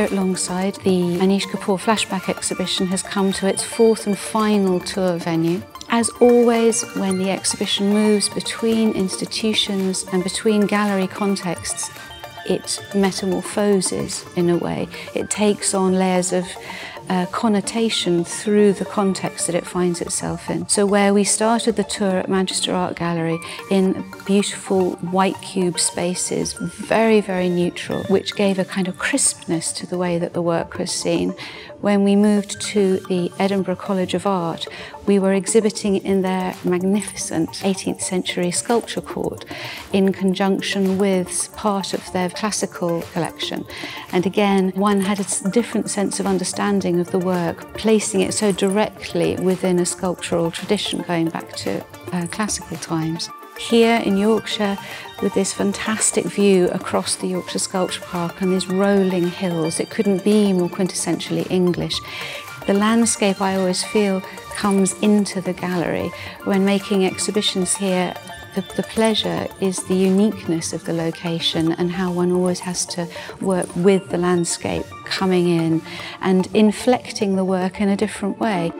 at Longside, the Anish Kapoor Flashback exhibition has come to its fourth and final tour venue. As always, when the exhibition moves between institutions and between gallery contexts, it metamorphoses in a way. It takes on layers of connotation through the context that it finds itself in. So where we started the tour at Manchester Art Gallery in beautiful white cube spaces, very, very neutral, which gave a kind of crispness to the way that the work was seen. When we moved to the Edinburgh College of Art, we were exhibiting in their magnificent 18th century sculpture court in conjunction with part of their classical collection. And again, one had a different sense of understanding of the work, placing it so directly within a sculptural tradition going back to classical times. Here in Yorkshire, with this fantastic view across the Yorkshire Sculpture Park and these rolling hills, it couldn't be more quintessentially English. The landscape, I always feel, comes into the gallery. When making exhibitions here, the pleasure is the uniqueness of the location and how one always has to work with the landscape coming in and inflecting the work in a different way.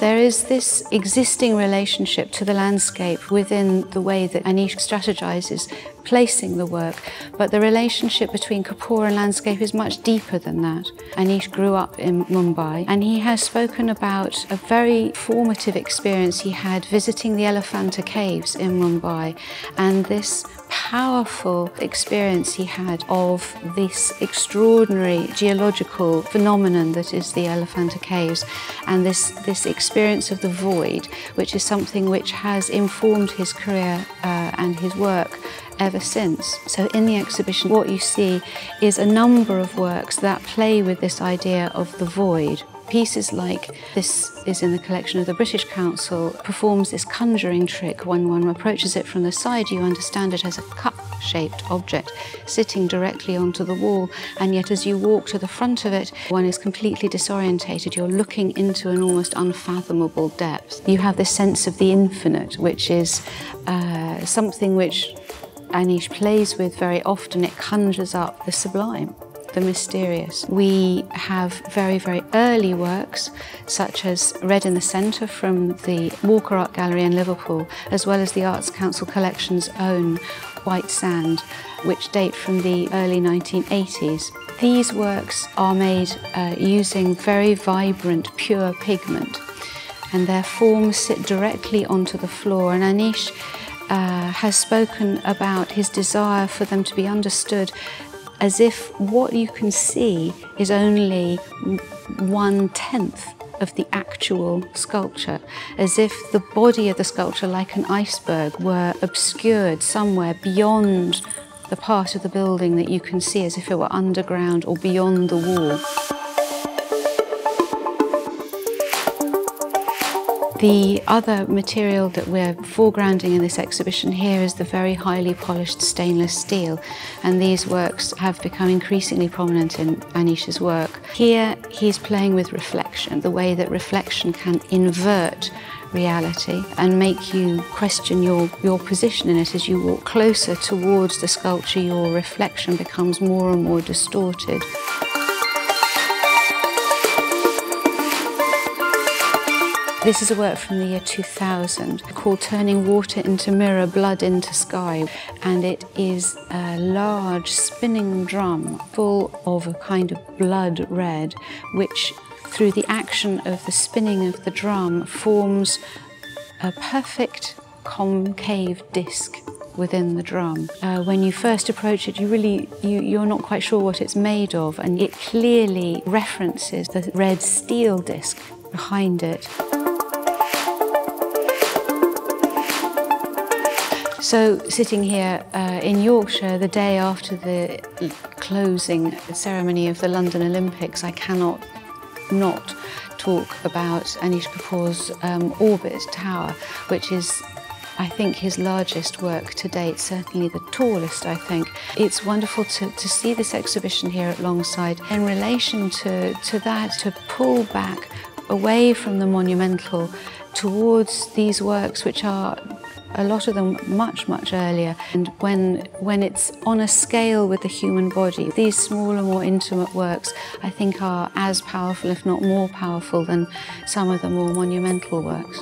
There is this existing relationship to the landscape within the way that Anish strategizes placing the work, but the relationship between Kapoor and landscape is much deeper than that. Anish grew up in Mumbai and he has spoken about a very formative experience he had visiting the Elephanta caves in Mumbai, and this powerful experience he had of this extraordinary geological phenomenon that is the Elephanta caves, and this experience of the void, which is something which has informed his career and his work ever since. So in the exhibition, what you see is a number of works that play with this idea of the void. Pieces like this is in the collection of the British Council, performs this conjuring trick. When one approaches it from the side, you understand it as a cup-shaped object sitting directly onto the wall, and yet as you walk to the front of it, one is completely disorientated. You're looking into an almost unfathomable depth. You have this sense of the infinite, which is something which Anish plays with very often. It conjures up the sublime, the mysterious. We have very, very early works, such as Red in the Centre from the Walker Art Gallery in Liverpool, as well as the Arts Council Collection's own White Sand, which date from the early 1980s. These works are made using very vibrant, pure pigment, and their forms sit directly onto the floor. And Anish has spoken about his desire for them to be understood as if what you can see is only 1/10 of the actual sculpture, as if the body of the sculpture, like an iceberg, were obscured somewhere beyond the part of the building that you can see, as if it were underground or beyond the wall. The other material that we're foregrounding in this exhibition here is the very highly polished stainless steel, and these works have become increasingly prominent in Anish's work. Here he's playing with reflection, the way that reflection can invert reality and make you question your position in it. As you walk closer towards the sculpture, your reflection becomes more and more distorted. This is a work from the year 2000 called Turning Water into Mirror, Blood into Sky, and it is a large spinning drum full of a kind of blood red, which through the action of the spinning of the drum forms a perfect concave disc within the drum. When you first approach it, you're not quite sure what it's made of, and it clearly references the red steel disc behind it. So sitting here in Yorkshire the day after the closing ceremony of the London Olympics, I cannot not talk about Anish Kapoor's Orbit Tower, which is, I think, his largest work to date, certainly the tallest, I think. It's wonderful to see this exhibition here at Longside in relation to that, to pull back away from the monumental towards these works which are a lot of them much, much earlier. And when it's on a scale with the human body, these smaller, more intimate works, I think, are as powerful, if not more powerful, than some of the more monumental works.